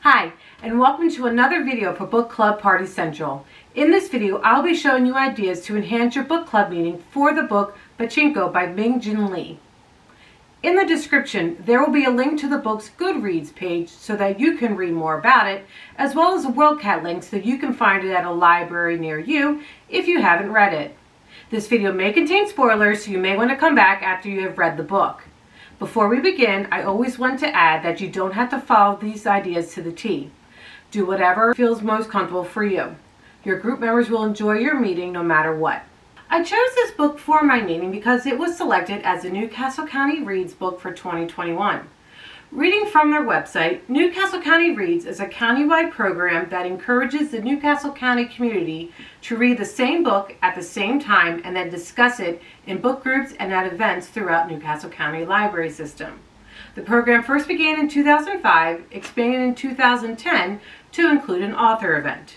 Hi, and welcome to another video for Book Club Party Central. In this video, I'll be showing you ideas to enhance your book club meeting for the book Pachinko by Min Jin Lee. In the description, there will be a link to the book's Goodreads page so that you can read more about it, as well as a WorldCat link so you can find it at a library near you if you haven't read it. This video may contain spoilers, so you may want to come back after you have read the book. Before we begin, I always want to add that you don't have to follow these ideas to the T. Do whatever feels most comfortable for you. Your group members will enjoy your meeting no matter what. I chose this book for my meeting because it was selected as the Newcastle County Reads book for 2021. Reading from their website, Newcastle County Reads is a countywide program that encourages the Newcastle County community to read the same book at the same time and then discuss it in book groups and at events throughout Newcastle County library system. The program first began in 2005, expanded in 2010 to include an author event.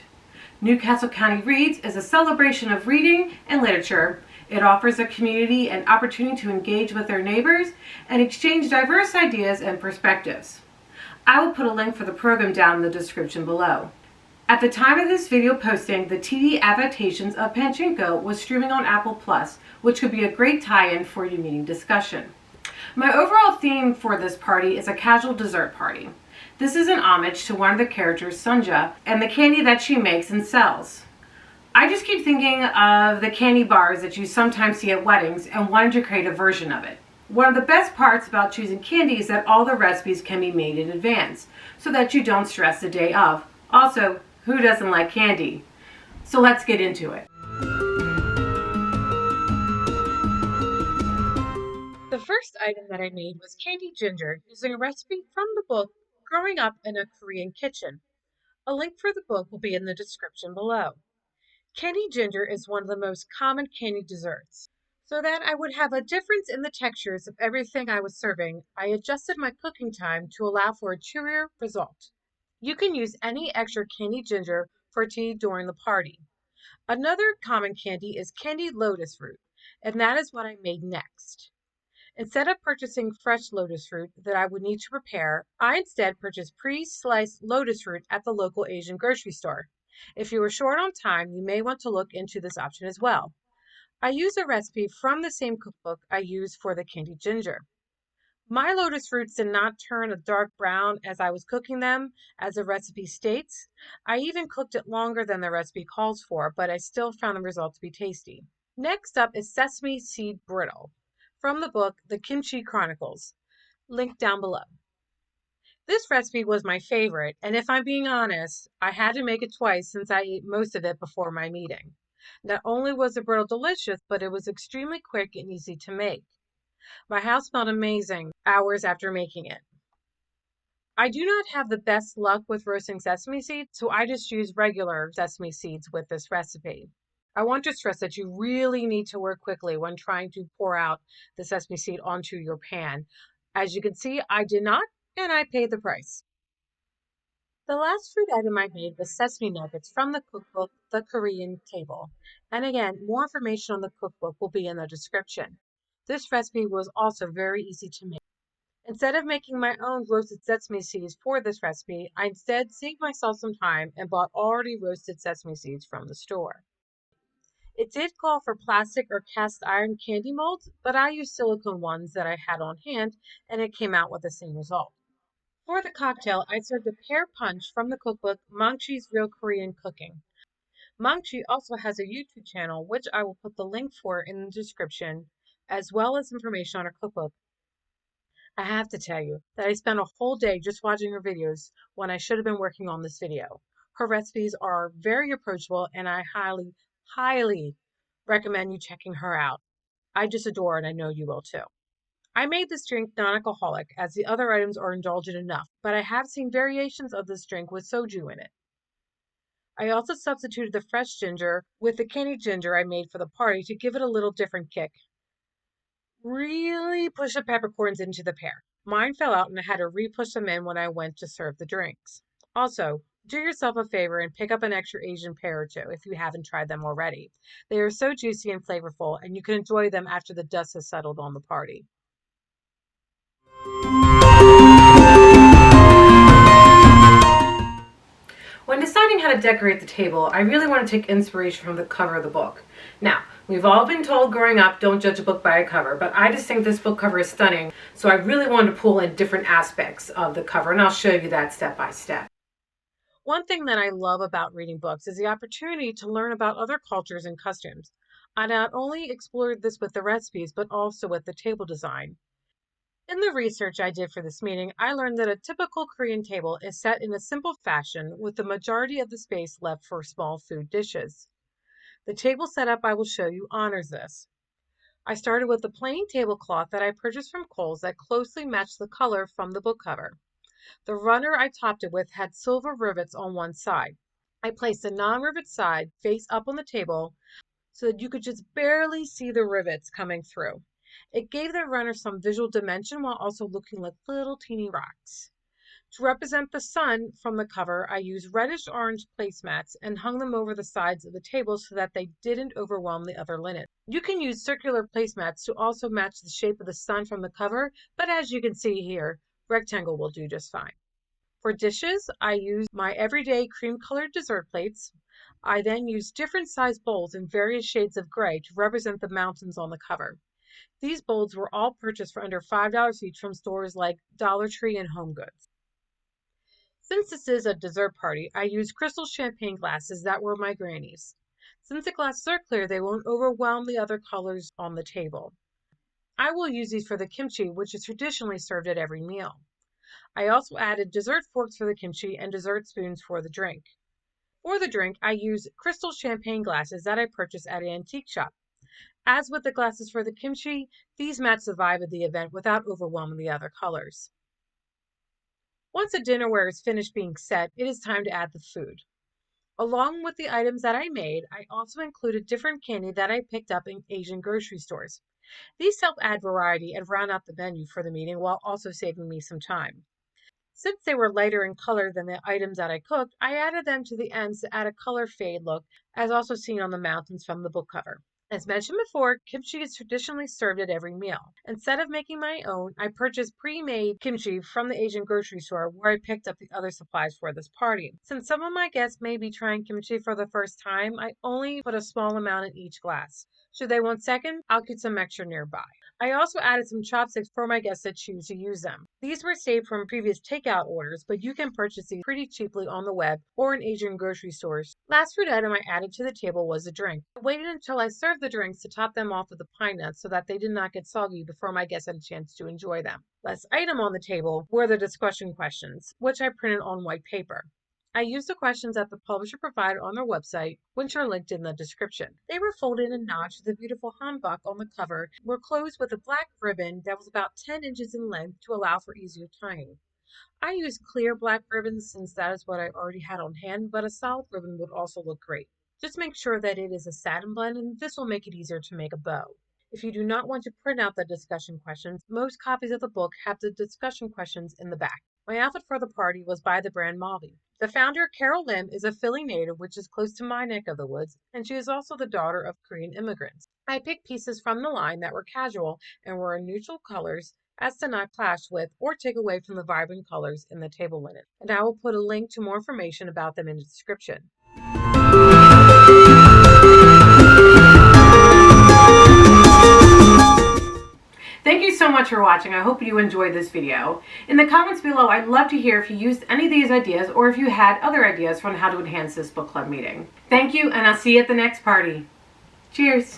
Newcastle County Reads is a celebration of reading and literature. It offers a community an opportunity to engage with their neighbors and exchange diverse ideas and perspectives. I will put a link for the program down in the description below. At the time of this video posting, the TV adaptations of Pachinko was streaming on Apple Plus, which could be a great tie-in for your meeting discussion. My overall theme for this party is a casual dessert party. This is an homage to one of the characters, Sunja, and the candy that she makes and sells. I just keep thinking of the candy bars that you sometimes see at weddings and wanted to create a version of it. One of the best parts about choosing candy is that all the recipes can be made in advance so that you don't stress the day of. Also, who doesn't like candy? So let's get into it. The first item that I made was candy ginger using a recipe from the book Growing Up in a Korean Kitchen. A link for the book will be in the description below. Candy ginger is one of the most common candy desserts. So that I would have a difference in the textures of everything I was serving, I adjusted my cooking time to allow for a cheerier result. You can use any extra candy ginger for tea during the party. Another common candy is candied lotus fruit, and that is what I made next. Instead of purchasing fresh lotus fruit that I would need to prepare, I instead purchased pre-sliced lotus fruit at the local Asian grocery store. If you are short on time, you may want to look into this option as well. I use a recipe from the same cookbook I used for the candied ginger. My lotus fruits did not turn a dark brown as I was cooking them, as the recipe states. I even cooked it longer than the recipe calls for, but I still found the result to be tasty. Next up is sesame seed brittle, from the book The Kimchi Chronicles, linked down below. This recipe was my favorite, and if I'm being honest, I had to make it twice since I ate most of it before my meeting. Not only was the brittle delicious, but it was extremely quick and easy to make. My house smelled amazing hours after making it. I do not have the best luck with roasting sesame seeds, so I just use regular sesame seeds with this recipe. I want to stress that you really need to work quickly when trying to pour out the sesame seed onto your pan. As you can see, I did not, and I paid the price. The last fruit item I made was sesame nuggets from the cookbook The Korean Table. And again, more information on the cookbook will be in the description. This recipe was also very easy to make. Instead of making my own roasted sesame seeds for this recipe, I instead saved myself some time and bought already roasted sesame seeds from the store. It did call for plastic or cast iron candy molds, but I used silicone ones that I had on hand, and it came out with the same result. For the cocktail, I served a pear punch from the cookbook Mangchi's Real Korean Cooking. Mangchi also has a YouTube channel, which I will put the link for in the description, as well as information on her cookbook. I have to tell you that I spent a whole day just watching her videos when I should have been working on this video. Her recipes are very approachable, and I highly recommend you checking her out. I just adore her, and I know you will too. I made this drink non-alcoholic as the other items are indulgent enough, but I have seen variations of this drink with soju in it. I also substituted the fresh ginger with the candied ginger I made for the party to give it a little different kick. Really push the peppercorns into the pear. Mine fell out and I had to re-push them in when I went to serve the drinks. Also, do yourself a favor and pick up an extra Asian pear or two if you haven't tried them already. They are so juicy and flavorful, and you can enjoy them after the dust has settled on the party. decorate the table, I really want to take inspiration from the cover of the book. Now, we've all been told growing up, don't judge a book by a cover, but I just think this book cover is stunning, so I really wanted to pull in different aspects of the cover, and I'll show you that step by step. One thing that I love about reading books is the opportunity to learn about other cultures and customs. I not only explored this with the recipes, but also with the table design. In the research I did for this meeting, I learned that a typical Korean table is set in a simple fashion with the majority of the space left for small food dishes. The table setup I will show you honors this. I started with a plain tablecloth that I purchased from Kohl's that closely matched the color from the book cover. The runner I topped it with had silver rivets on one side. I placed the non-rivet side face up on the table so that you could just barely see the rivets coming through. It gave the runner some visual dimension while also looking like little teeny rocks. To represent the sun from the cover, I used reddish-orange placemats and hung them over the sides of the table so that they didn't overwhelm the other linen. You can use circular placemats to also match the shape of the sun from the cover, but as you can see here, rectangle will do just fine. For dishes, I used my everyday cream-colored dessert plates. I then used different size bowls in various shades of gray to represent the mountains on the cover. These bowls were all purchased for under $5 each from stores like Dollar Tree and Home Goods. Since this is a dessert party, I used crystal champagne glasses that were my granny's. Since the glasses are clear, they won't overwhelm the other colors on the table. I will use these for the kimchi, which is traditionally served at every meal. I also added dessert forks for the kimchi and dessert spoons for the drink. For the drink, I used crystal champagne glasses that I purchased at an antique shop. As with the glasses for the kimchi, these match the vibe of the event without overwhelming the other colors. Once the dinnerware is finished being set, it is time to add the food. Along with the items that I made, I also included different candy that I picked up in Asian grocery stores. These help add variety and round out the menu for the meeting while also saving me some time. Since they were lighter in color than the items that I cooked, I added them to the ends to add a color fade look, as also seen on the mountains from the book cover. As mentioned before, kimchi is traditionally served at every meal. Instead of making my own, I purchased pre-made kimchi from the Asian grocery store where I picked up the other supplies for this party. Since some of my guests may be trying kimchi for the first time, I only put a small amount in each glass. Should they want second, I'll get some extra nearby. I also added some chopsticks for my guests that choose to use them. These were saved from previous takeout orders, but you can purchase these pretty cheaply on the web or in Asian grocery stores. Last food item I added to the table was a drink. I waited until I served the drinks to top them off with the pine nuts so that they did not get soggy before my guests had a chance to enjoy them. Last item on the table were the discussion questions, which I printed on white paper. I used the questions that the publisher provided on their website, which are linked in the description. They were folded and notched with the beautiful hanbok on the cover, were closed with a black ribbon that was about 10 inches in length to allow for easier tying. I used clear black ribbons since that is what I already had on hand, but a solid ribbon would also look great. Just make sure that it is a satin blend, and this will make it easier to make a bow. If you do not want to print out the discussion questions, most copies of the book have the discussion questions in the back. My outfit for the party was by the brand Mavi. The founder, Carol Lim, is a Philly native, which is close to my neck of the woods, and she is also the daughter of Korean immigrants. I picked pieces from the line that were casual and were in neutral colors as to not clash with or take away from the vibrant colors in the table linen. And I will put a link to more information about them in the description. Thank you so much for watching. I hope you enjoyed this video. In the comments below, I'd love to hear if you used any of these ideas or if you had other ideas on how to enhance this book club meeting. Thank you, and I'll see you at the next party. Cheers.